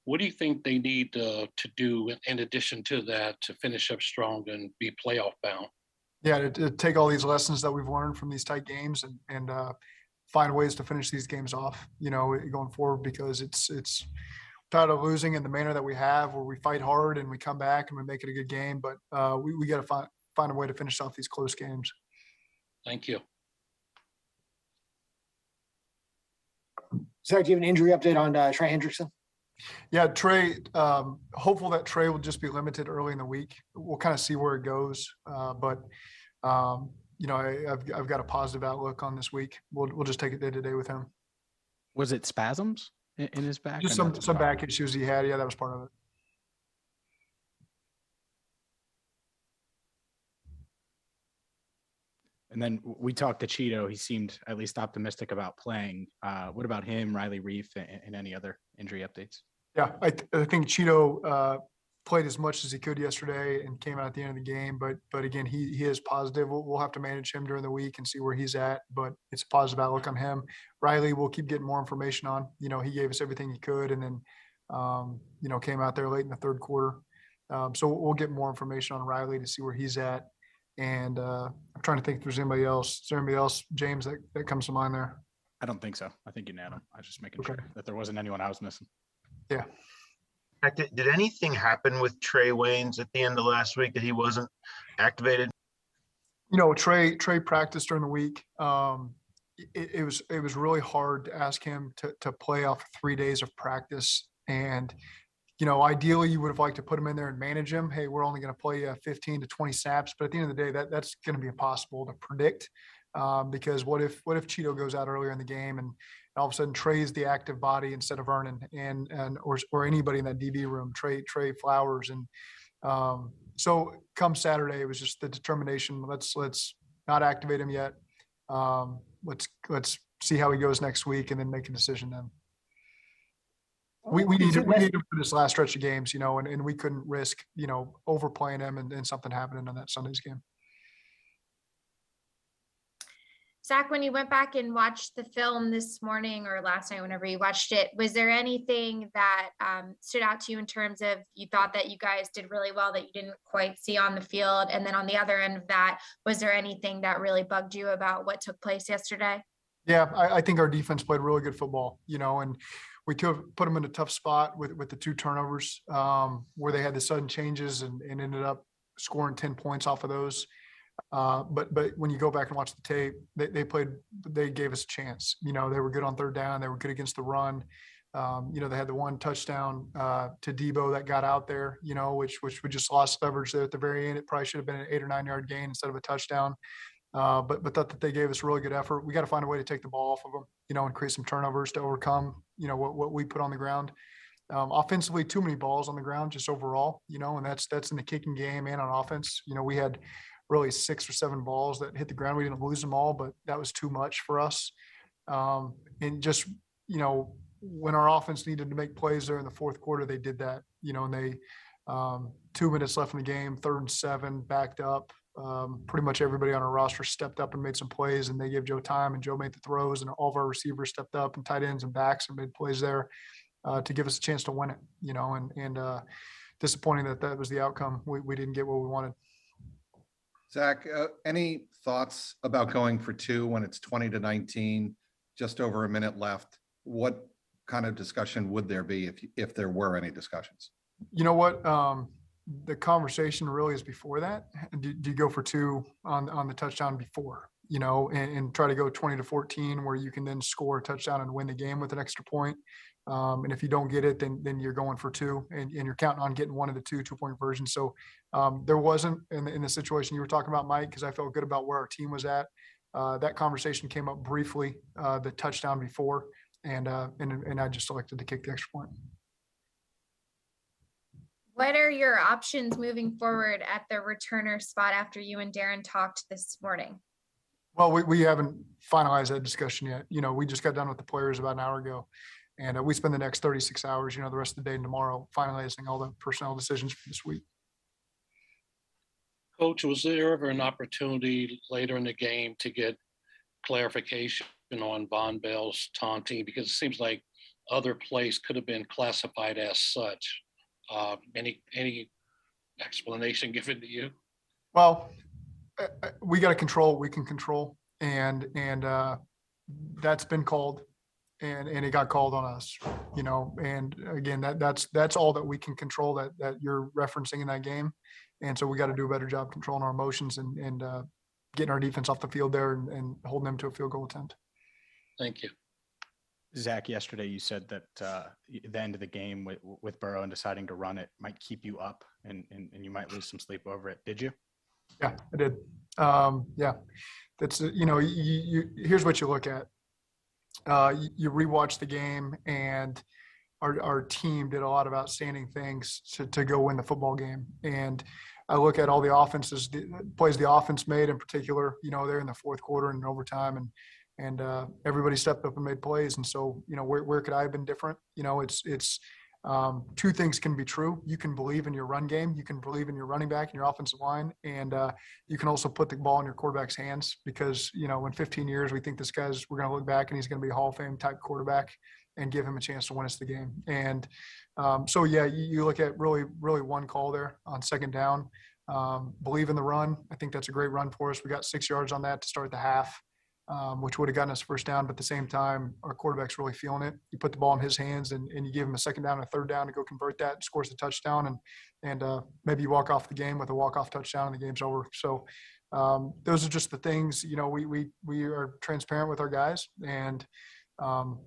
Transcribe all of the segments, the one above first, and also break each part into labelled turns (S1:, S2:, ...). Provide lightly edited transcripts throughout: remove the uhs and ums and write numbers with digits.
S1: What do you think they need to do in addition to that to finish up strong and be playoff bound?
S2: Yeah, to take all these lessons that we've learned from these tight games and find ways to finish these games off, going forward, because it's tired of losing in the manner that we have, where we fight hard and we come back and we make it a good game. But we got to find a way to finish off these close games.
S1: Thank you.
S3: Zach, do you have an injury update on Trey Hendrickson?
S2: Yeah, Trey, hopeful that Trey will just be limited early in the week. We'll kind of see where it goes. But I've got a positive outlook on this week. We'll just take it day to day with him.
S4: Was it spasms in his back?
S2: Just some back issues he had. Yeah, that was part of it.
S4: And then we talked to Cheeto. He seemed at least optimistic about playing. What about him, Riley Reef, and any other injury updates?
S2: Yeah, I think Cheeto played as much as he could yesterday and came out at the end of the game. But again, he is positive. We'll have to manage him during the week and see where he's at. But it's a positive outlook on him. Riley, we'll keep getting more information on. He gave us everything he could, and then came out there late in the third quarter. So we'll get more information on Riley to see where he's at. And I'm trying to think if there's anybody else. Is there anybody else, James, that comes to mind there?
S4: I don't think so. I think you nailed him. I was just making sure that there wasn't anyone I was missing.
S2: Yeah.
S5: Did anything happen with Trey Waynes at the end of last week that he wasn't activated?
S2: Trey practiced during the week. It was really hard to ask him to play off 3 days of practice. And ideally, you would have liked to put him in there and manage him. Hey, we're only going to play 15 to 20 snaps. But at the end of the day, that's going to be impossible to predict because what if Cheeto goes out earlier in the game and all of a sudden Trey's the active body instead of Vernon or anybody in that DB room, Trey Flowers. And so come Saturday, it was just the determination. Let's not activate him yet. Let's see how he goes next week and then make a decision then. We need him for this last stretch of games, and we couldn't risk, overplaying him and something happening on that Sunday's game.
S6: Zach, when you went back and watched the film this morning or last night, whenever you watched it, was there anything that stood out to you in terms of you thought that you guys did really well that you didn't quite see on the field? And then on the other end of that, was there anything that really bugged you about what took place yesterday? Yeah,
S2: I think our defense played really good football, and we put them in a tough spot with the 2 turnovers where they had the sudden changes and ended up scoring 10 points off of those. But when you go back and watch the tape, they gave us a chance. They were good on third down. They were good against the run. They had the one touchdown to Debo that got out there, which we just lost leverage there at the very end. It probably should have been an 8 or 9 yard gain instead of a touchdown. But thought that they gave us a really good effort. We got to find a way to take the ball off of them, and create some turnovers to overcome, what we put on the ground. Offensively, too many balls on the ground just overall, and that's in the kicking game and on offense. We had really 6 or 7 balls that hit the ground. We didn't lose them all, but that was too much for us. And just, when our offense needed to make plays there in the fourth quarter, they did that, and they 2 minutes left in the game, 3rd and 7, backed up. Pretty much everybody on our roster stepped up and made some plays, and they gave Joe time, and Joe made the throws, and all of our receivers stepped up, and tight ends and backs and made plays there to give us a chance to win it, and disappointing that was the outcome. We didn't get what we wanted.
S7: Zach, any thoughts about going for 2 when it's 20-19, just over a minute left? What kind of discussion would there be if there were any discussions?
S2: You know what? The conversation really is before that. Do you go for 2 on the touchdown before, and try to go 20-14 where you can then score a touchdown and win the game with an extra point? And if you don't get it, then you're going for 2 and you're counting on getting one of the 2-point versions. So there wasn't in the situation you were talking about, Mike, because I felt good about where our team was at. That conversation came up briefly, the touchdown before, and I just elected to kick the extra point.
S6: What are your options moving forward at the returner spot after you and Darren talked this morning?
S2: Well, we haven't finalized that discussion yet. We just got done with the players about an hour ago, and we spend the next 36 hours, the rest of the day and tomorrow, finalizing all the personnel decisions for this week.
S1: Coach, was there ever an opportunity later in the game to get clarification on Von Bell's taunting? Because it seems like other plays could have been classified as such. Any explanation given to you?
S2: Well, we got to control what we can control, and that's been called, and it got called on us, and again, that's all that we can control that you're referencing in that game. And so we got to do a better job controlling our emotions and getting our defense off the field there and holding them to a field goal attempt.
S1: Thank you.
S4: Zach, yesterday you said that the end of the game with Burrow and deciding to run it might keep you up and you might lose some sleep over it. Did you?
S2: Yeah, I did. Yeah, that's, here's what you look at. You rewatch the game, and our team did a lot of outstanding things to go win the football game. And I look at all the plays the offense made in particular, they're in the fourth quarter and overtime, and everybody stepped up and made plays. And so, where could I have been different? It's two things can be true. You can believe in your run game. You can believe in your running back and your offensive line. And you can also put the ball in your quarterback's hands because, in 15 years, we think we're going to look back and he's going to be a Hall of Fame type quarterback and give him a chance to win us the game. And so, yeah, you look at really, really one call there on second down. Believe in the run. I think that's a great run for us. We got 6 yards on that to start the half. Which would have gotten us first down, but at the same time, our quarterback's really feeling it. You put the ball in his hands and you give him a second down and a third down to go convert that, scores the touchdown, and maybe you walk off the game with a walk-off touchdown and the game's over. So those are just the things, we are transparent with our guys, and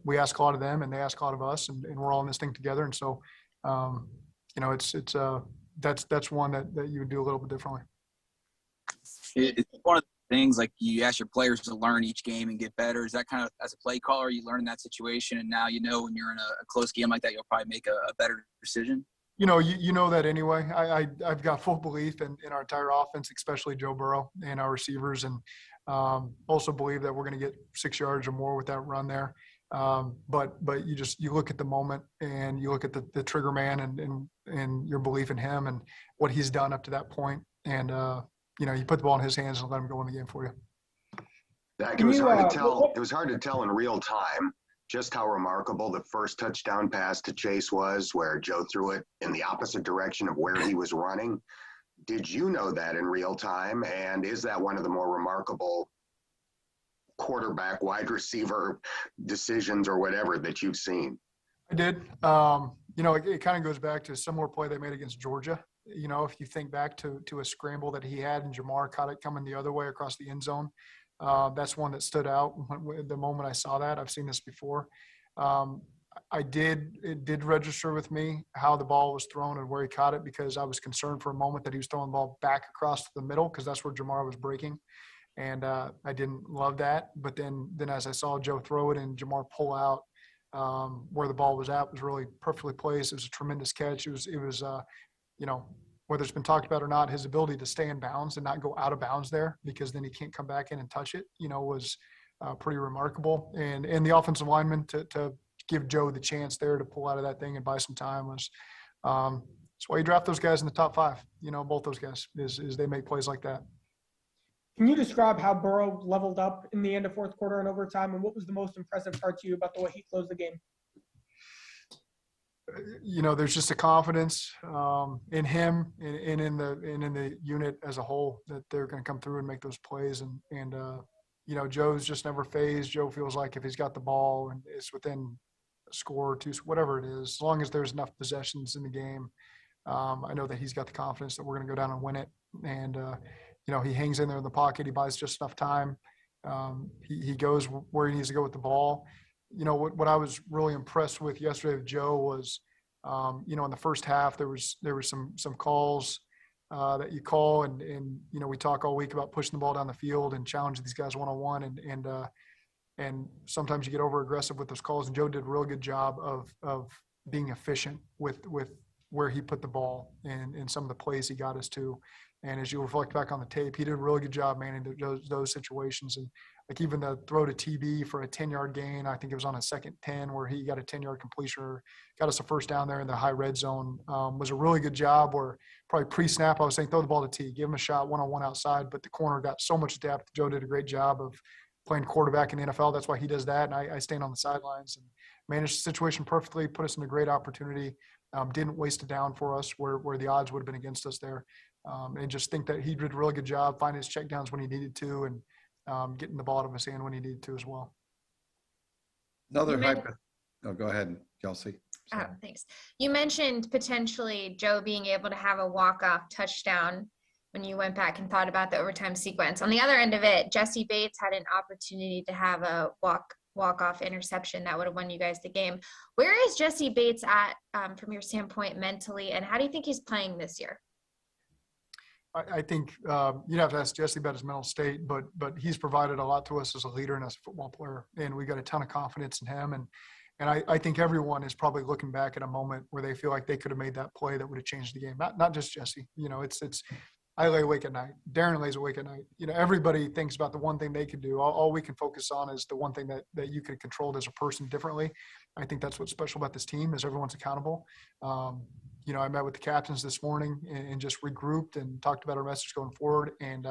S2: we ask a lot of them and they ask a lot of us, and we're all in this thing together. And so, that's one that you would do a little bit differently.
S8: It's one of the things, like, you ask your players to learn each game and get better. Is that kind of, as a play caller, you learn that situation, and now when you're in a close game like that, you'll probably make a better decision?
S2: You know that anyway. I've got full belief in our entire offense, especially Joe Burrow and our receivers, and also believe that we're going to get 6 yards or more with that run there. But you look at the moment and you look at the trigger man and your belief in him and what he's done up to that point, and you put the ball in his hands and let him go in the game for you.
S9: Zach, it was hard to tell in real time just how remarkable the first touchdown pass to Chase was, where Joe threw it in the opposite direction of where he was running. Did you know that in real time? And is that one of the more remarkable quarterback, wide receiver decisions or whatever that you've seen?
S2: I did. It kind of goes back to a similar play they made against Georgia. If you think back to a scramble that he had and Jamar caught it coming the other way across the end zone, that's one that stood out the moment I saw that. I've seen this before. It did register with me how the ball was thrown and where he caught it, because I was concerned for a moment that he was throwing the ball back across the middle, because that's where Jamar was breaking. And I didn't love that. But then as I saw Joe throw it and Jamar pull out where the ball was at, was really perfectly placed. It was a tremendous catch. It was whether it's been talked about or not, his ability to stay in bounds and not go out of bounds there, because then he can't come back in and touch it, was pretty remarkable. And the offensive lineman to give Joe the chance there to pull out of that thing and buy some time was that's why you draft those guys in the top 5. Both those guys is they make plays like that.
S10: Can you describe how Burrow leveled up in the end of fourth quarter and overtime, and what was the most impressive part to you about the way he closed the game?
S2: There's just a confidence in him and in the unit as a whole that they're going to come through and make those plays. And Joe's just never phased. Joe feels like if he's got the ball and it's within a score or two, whatever it is, as long as there's enough possessions in the game, I know that he's got the confidence that we're going to go down and win it. And, he hangs in there in the pocket. He buys just enough time. He goes where he needs to go with the ball. What I was really impressed with yesterday with Joe was, in the first half, there was some calls that you call and we talk all week about pushing the ball down the field and challenging these guys one-on-one. And sometimes you get over aggressive with those calls. And Joe did a real good job of being efficient with where he put the ball and some of the plays he got us to. And as you reflect back on the tape, he did a really good job managing those situations. And like even the throw to TB for a 10-yard gain, I think it was on a second 10 where he got a 10-yard completion, got us a first down there in the high red zone, was a really good job. Where probably pre-snap I was saying throw the ball to T, give him a shot one-on-one outside, but the corner got so much depth. Joe did a great job of playing quarterback in the NFL. That's why he does that. And I stand on the sidelines managed the situation perfectly, put us in a great opportunity, didn't waste a down for us where the odds would have been against us there. And just think that he did a really good job finding his checkdowns when he needed to and getting the ball out of his hand when he needed to as well.
S7: Another go ahead, Kelsey.
S6: Oh, thanks. You mentioned potentially Joe being able to have a walk-off touchdown when you went back and thought about the overtime sequence. On the other end of it, Jesse Bates had an opportunity to have a walk-off interception that would have won you guys the game. Where is Jesse Bates at from your standpoint mentally, and how do you think he's playing this year?
S2: I think you'd have to ask Jesse about his mental state, but he's provided a lot to us as a leader and as a football player, and we got a ton of confidence in him. And I think everyone is probably looking back at a moment where they feel like they could have made that play that would have changed the game. Not just Jesse. It's I lay awake at night. Darren lays awake at night. Everybody thinks about the one thing they can do. All we can focus on is the one thing that you could control as a person differently. I think that's what's special about this team is everyone's accountable. I met with the captains this morning and just regrouped and talked about our message going forward. And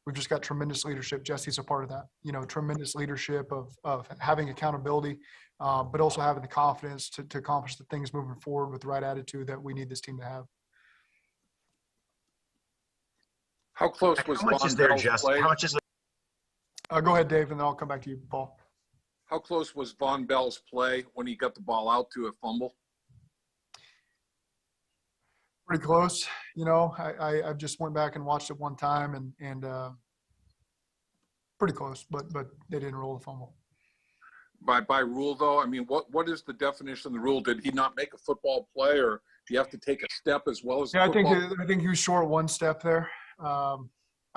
S2: we've just got tremendous leadership. Jesse's a part of that, tremendous leadership of having accountability, but also having the confidence to accomplish the things moving forward with the right attitude that we need this team to have.
S11: How close was
S5: How much
S11: Von
S5: is there,
S11: Bell's
S5: Justin?
S11: play?
S5: How much is
S2: Go ahead, Dave, and then I'll come back to you, Paul.
S11: How close was Von Bell's play when he got the ball out to a fumble?
S2: Pretty close. I just went back and watched it one time and pretty close, but they didn't roll the fumble.
S11: By rule, though, I mean, what is the definition of the rule? Did he not make a football play, or do you have to take a step as well as?
S2: Yeah, I think he was short one step there.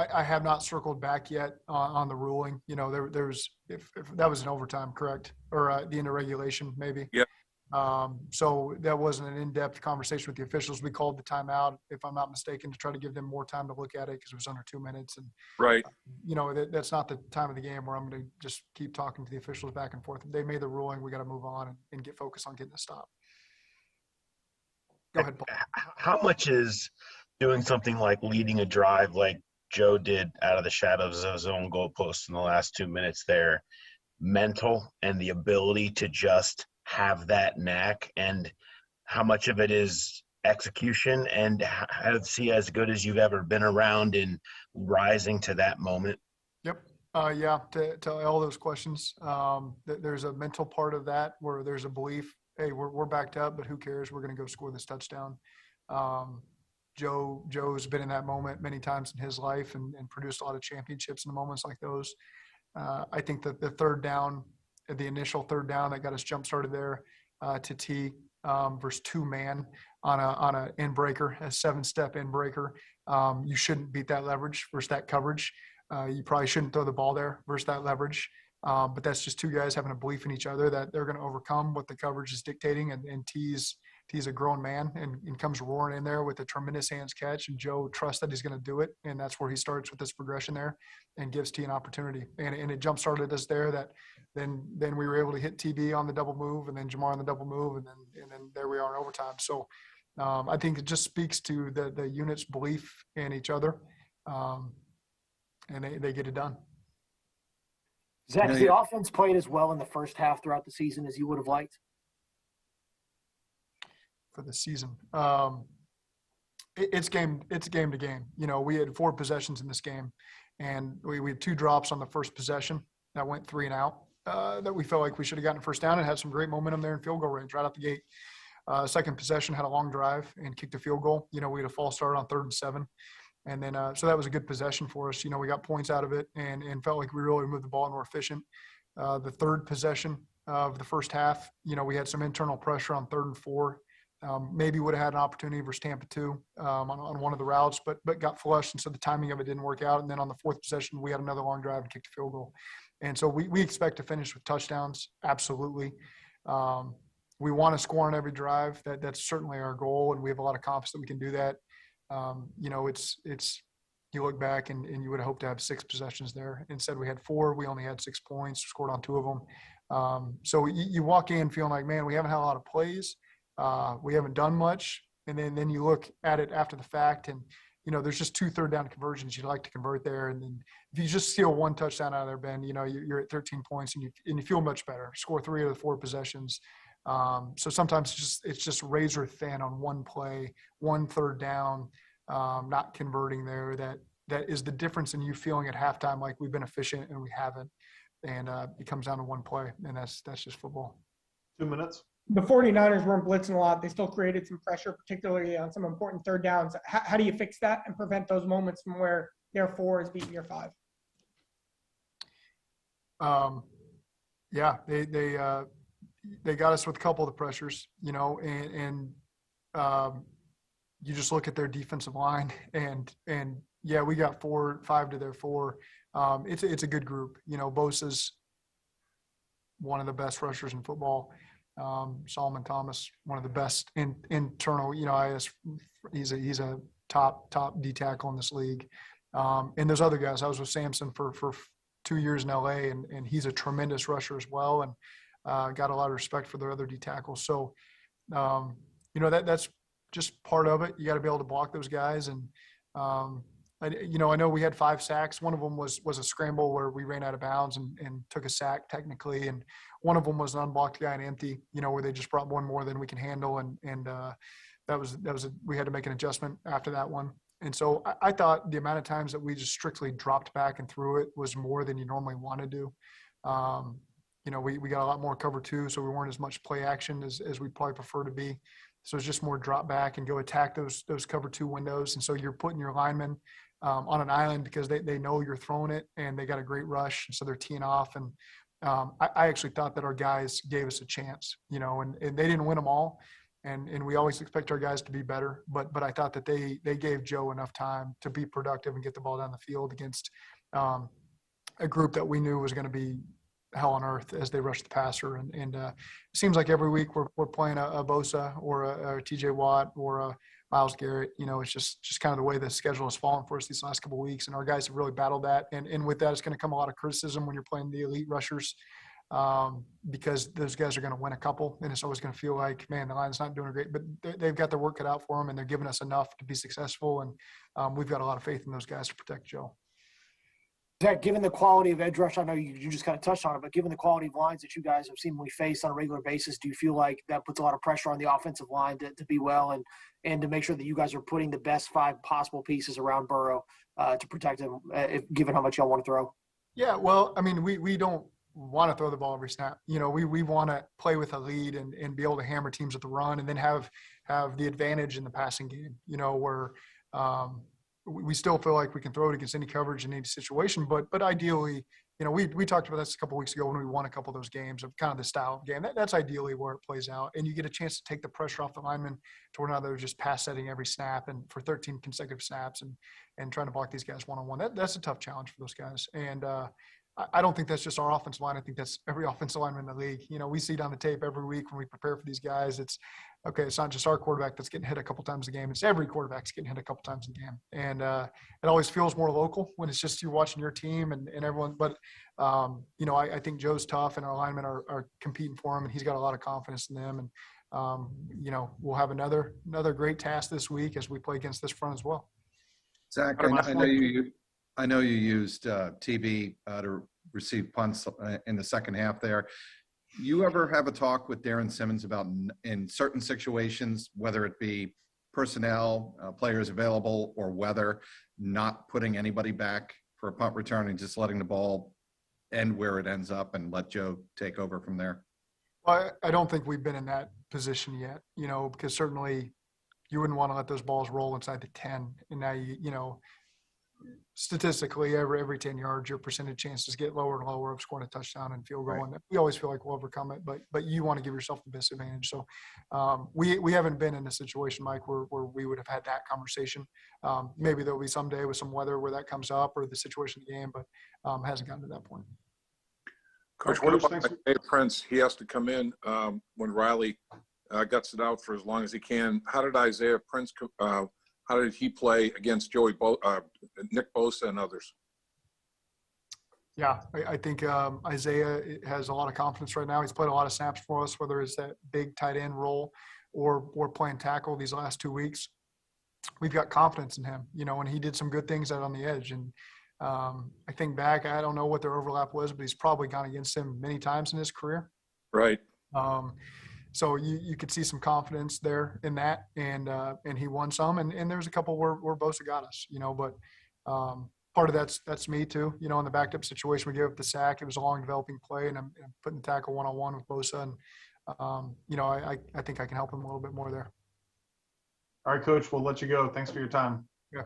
S2: I have not circled back yet on the ruling. There's if that was an overtime, correct, or at the end of regulation, maybe.
S11: Yeah.
S2: So that wasn't an in-depth conversation with the officials. We called the timeout, if I'm not mistaken, to try to give them more time to look at it because it was under 2 minutes. And
S11: right,
S2: that's not the time of the game where I'm going to just keep talking to the officials back and forth. They made the ruling. We got to move on and get focused on getting the stop. Go ahead, Paul.
S5: How much is doing something like leading a drive like Joe did out of the shadows of his own goalpost in the last 2 minutes there mental and the ability to just have that knack, and how much of it is execution, and is he as good as you've ever been around in rising to that moment?
S2: Yep. To all those questions, there's a mental part of that where there's a belief, hey, we're backed up, but who cares? We're going to go score this touchdown. Joe's been in that moment many times in his life and produced a lot of championships in moments like those. I think that the initial third down that got us jump started there to T versus 2-man on a end breaker, a 7-step end breaker. You shouldn't beat that leverage versus that coverage. You probably shouldn't throw the ball there versus that leverage. But that's just two guys having a belief in each other that they're going to overcome what the coverage is dictating. And T's a grown man and comes roaring in there with a tremendous hands catch. And Joe trusts that he's going to do it. And that's where he starts with this progression there and gives T an opportunity. And it jump started us there that then we were able to hit TB on the double move and then Jamar on the double move. And then there we are in overtime. So I think it just speaks to the unit's belief in each other. And they get it done.
S3: Zach, has the offense played as well in the first half throughout the season as you would have liked?
S2: For the season, it's game to game. We had 4 possessions in this game, and we had 2 drops on the first possession that went 3 and out. That we felt like we should have gotten first down and had some great momentum there in field goal range right out the gate. Second possession had a long drive and kicked a field goal. We had a false start on 3rd and 7. And then, so that was a good possession for us. We got points out of it and felt like we really moved the ball more efficient. The third possession of the first half, we had some internal pressure on 3rd and 4. Maybe would have had an opportunity versus Tampa 2 on one of the routes, but got flushed. And so the timing of it didn't work out. And then on the 4th possession, we had another long drive and kicked a field goal. And so we expect to finish with touchdowns. Absolutely. We want to score on every drive. That's certainly our goal. And we have a lot of confidence that we can do that. It's you look back and you would hope to have 6 possessions there. Instead, we had 4. We only had 6 points, scored on 2 of them. So you walk in feeling like, man, we haven't had a lot of plays. We haven't done much. And then you look at it after the fact and, there's just 2 third down conversions you'd like to convert there. And then if you just steal 1 touchdown out of there, Ben, you're at 13 points and you feel much better. Score 3 of the 4 possessions. So sometimes it's just razor thin on 1 play, 1 third down, not converting there. That is the difference in you feeling at halftime like we've been efficient and we haven't. And it comes down to 1 play, and that's just football.
S12: 2 minutes.
S10: The 49ers weren't blitzing a lot. They still created some pressure, particularly on some important third downs. How do you fix that and prevent those moments from where their 4 is beating your 5?
S2: Yeah, they got us with a couple of the pressures, and you just look at their defensive line and yeah, we got 5 to their 4. It's a good group. Bosa's one of the best rushers in football. Solomon Thomas, one of the best internal, he's a top D tackle in this league. And those other guys, I was with Samson for 2 years in LA, and he's a tremendous rusher as well. And got a lot of respect for their other D tackles. So, that's just part of it. You got to be able to block those guys. And, I know we had 5 sacks. One of them was a scramble where we ran out of bounds and took a sack technically. And one of them was an unblocked guy and empty, where they just brought 1 more than we can handle. And we had to make an adjustment after that one. And so I thought the amount of times that we just strictly dropped back and threw it was more than you normally want to do. We got a lot more cover 2, so we weren't as much play action as we probably prefer to be. So it's just more drop back and go attack those cover 2 windows. And so you're putting your linemen on an island because they know you're throwing it, and they got a great rush. And so they're teeing off. And I actually thought that our guys gave us a chance, and they didn't win them all. And we always expect our guys to be better. But I thought that they gave Joe enough time to be productive and get the ball down the field against a group that we knew was going to be hell on earth as they rush the passer. And it seems like every week we're playing a Bosa or a TJ Watt or a Myles Garrett. It's just kind of the way the schedule has fallen for us these last couple of weeks. And our guys have really battled that. And with that, it's going to come a lot of criticism when you're playing the elite rushers because those guys are going to win a couple. And it's always going to feel like, man, the line's not doing great. But they've got their work cut out for them, and they're giving us enough to be successful. And we've got a lot of faith in those guys to protect Joe.
S3: Zach, given the quality of edge rush, I know you just kind of touched on it, but given the quality of lines that you guys have seemingly faced on a regular basis, do you feel like that puts a lot of pressure on the offensive line to be well and to make sure that you guys are putting the best 5 possible pieces around Burrow to protect him, given how much y'all want to throw?
S2: Yeah, well, I mean, we don't want to throw the ball every snap. We want to play with a lead and be able to hammer teams at the run and then have the advantage in the passing game, where we still feel like we can throw it against any coverage in any situation, but ideally, we talked about this a couple of weeks ago when we won a couple of those games of kind of the style of game. That's ideally where it plays out, and you get a chance to take the pressure off the linemen to where now they're just pass setting every snap and for 13 consecutive snaps and trying to block these guys one-on-one. That's a tough challenge for those guys, and I don't think that's just our offensive line. I think that's every offensive lineman in the league. We see it on the tape every week when we prepare for these guys. It's not just our quarterback that's getting hit a couple times a game. It's every quarterback's getting hit a couple times a game. And it always feels more local when it's just you watching your team and everyone. But, I think Joe's tough and our linemen are competing for him, and he's got a lot of confidence in them. And, we'll have another great task this week as we play against this front as well.
S7: Zach, I know you used TV to receive punts in the second half there. You ever have a talk with Darren Simmons about in certain situations, whether it be personnel, players available, or weather, not putting anybody back for a punt return and just letting the ball end where it ends up and let Joe take over from there?
S2: Well, I don't think we've been in that position yet, because certainly you wouldn't want to let those balls roll inside the 10. And now, statistically, every 10 yards, your percentage chances get lower and lower of scoring a touchdown and field goal.
S7: Right.
S2: And we always feel like we'll overcome it, but you want to give yourself the best advantage. So we haven't been in a situation, Mike, where we would have had that conversation. Maybe there'll be someday with some weather where that comes up or the situation of the game, but hasn't gotten to that point.
S11: Coach, what about Isaiah Prince? He has to come in when Riley guts it out for as long as he can. How did Isaiah Prince how did he play against Nick Bosa and others?
S2: Yeah, I think Isaiah has a lot of confidence right now. He's played a lot of snaps for us, whether it's that big tight end role or playing tackle these last 2 weeks. we've got confidence in him, you know, and he did some good things out on the edge. And I think back, I don't know what their overlap was, but he's probably gone against him many times in his career.
S11: Right.
S2: So you could see some confidence there in that, and he won some, and there's a couple where Bosa got us, you know, but part of that's me too, you know, in the backed up situation, we gave up the sack. It was a long developing play, and I'm putting the tackle one-on-one with Bosa, and you know, I think I can help him a little bit more there.
S12: All right, Coach, we'll let you go. Thanks for your time.
S2: Yeah.